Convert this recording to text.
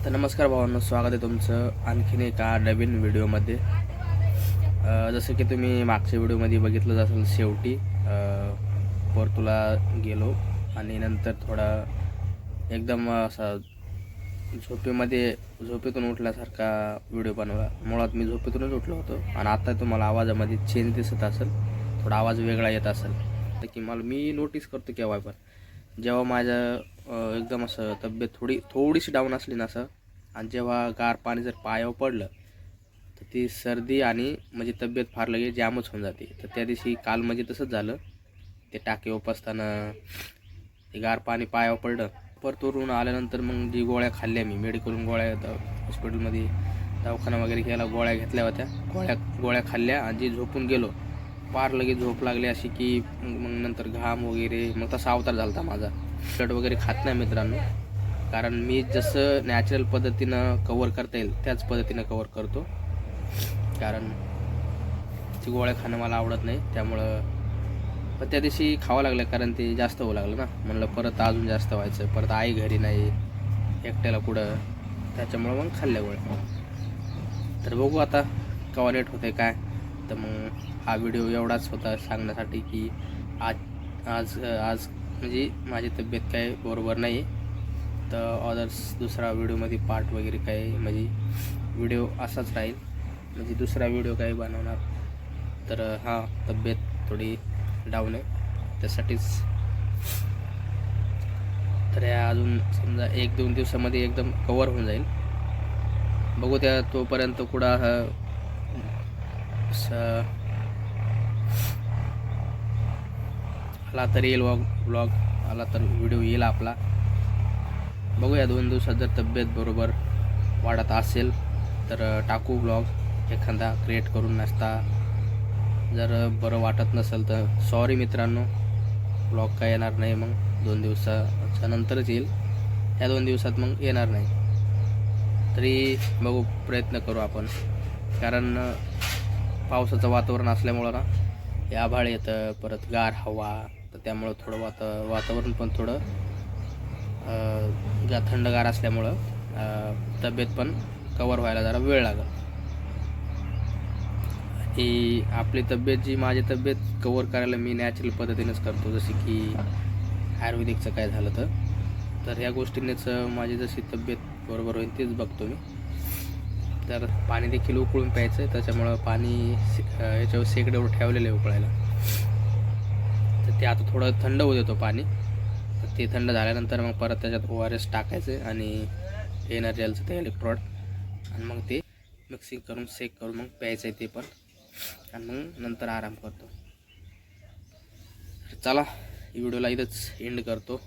तर नमस्कार भावांनो, स्वागत आहे तुमचं आणखीन एका नवीन व्हिडिओमध्ये। जसं की तुम्ही मागच्या व्हिडिओमध्ये बघितलं असेल, शेवटी पोर्तुला गेलो आणि नंतर थोडा एकदम असा झोपेतून उठल्यासारखा व्हिडिओ बनवला। मुळात मी झोपेतूनच उठलो होतो आणि आता तुम्हाला आवाजामध्ये चेंज दिसत असेल, थोडा आवाज वेगळा येत असेल। तर की मी नोटीस करतो केव्हा पण जेव्हा माझं एकदम असं तब्येत थोडीशी डाऊन असली ना असं, आणि जेव्हा गार पाणी जर पायावर पडलं तर ती सर्दी आणि म्हणजे तब्येत फार लगे जामच होऊन जाते। तर त्या दिवशी काल म्हणजे तसंच झालं। ते टाके उपसताना ते गार पाणी पायावर पडलं। परतून आल्यानंतर मग जी गोळ्या खाल्ल्या, मी मेडिकलून गोळ्या, हॉस्पिटलमध्ये दवाखाना वगैरे केला, गोळ्या घेतल्या होत्या, गोळ्या खाल्ल्या आणि जी झोपून गेलो, पार लगेच झोप लागली अशी की मग नंतर घाम वगैरे, मग तसा अवतार झाला होता माझा। ब्लड वगैरे खात नाही मित्रांनो, कारण मी जसं नॅचरल पद्धतीनं कवर करता येईल त्याच पद्धतीनं कवर करतो, कारण ती गोळ्या खाणं मला आवडत नाही। त्यामुळं पण त्या दिवशी खावं लागलं, कारण ते जास्त होऊ लागलं ना। म्हणलं परत अजून जास्त व्हायचं, परत आई घरी नाही, एकट्याला कुठं, त्याच्यामुळं मग खाल्ल्या गोळ्या। तर बघू आता केव्हा नेट होते काय। तर मग हा व्हिडिओ एवढाच होता सांगण्यासाठी की आज आज आज म्हणजे माझी तब्येत काही बरोबर नाही। तर अदर्स दुसरा व्हिडिओमध्ये पार्ट वगैरे काही म्हणजे व्हिडिओ असाच राहील, म्हणजे दुसरा व्हिडिओ काही बनवणार। तर हां, तब्येत थोडी डाऊन आहे त्यासाठीच। तर या अजून समजा 1-2 दिवसामध्ये एकदम कवर होऊन जाईल, बघू त्या तोपर्यंत कुठं आला तर येईल व्लॉग, आला तर व्हिडिओ येईल आपला। बघूया 2 दिवसात जर तब्येत बरोबर वाढत असेल तर टाकू व्लॉग एखादा क्रिएट करून। नसता जर बरं वाटत नसेल तर सॉरी मित्रांनो, व्लॉग काय येणार नाही, मग 2 दिवसाच्या नंतरच येईल। ह्या 2 दिवसात मग येणार नाही, तरी बघू, प्रयत्न करू आपण, कारण पावसाचं वातावरण असल्यामुळं ना, हे आभाळ येतं, परत गार हवा, तर त्यामुळं थोडं वातावरण पण थोडं थंडगार असल्यामुळं तब्येत पण कवर व्हायला जरा वेळ लागेल। ही आपली तब्येत, जी माझी तब्येत कवर करायला मी नॅचरल पद्धतीनेच करतो, जसे की आयुर्वेदिकचं काय झालं तर ह्या गोष्टींनीच माझी जशी तब्येत बरोबर होईल तेच बघतो मी। तर पाणी देखील उकळून प्यायचं आहे, त्याच्यामुळं पाणी याच्यावर शेगडीवर ठेवलेलं आहे उकळायला। तर ते आता थोडं थंड होऊ देतो पाणी, तर ते थंड झाल्यानंतर मग परत त्याच्यात ORS टाकायचं आणि एनर्जलचं ते इलेक्ट्रोड, आणि मग ते मिक्सिंग करून शेक करून मग प्यायचं आहे ते पण, आणि मग नंतर आराम करतो। चला, व्हिडिओला इथंच एंड करतो।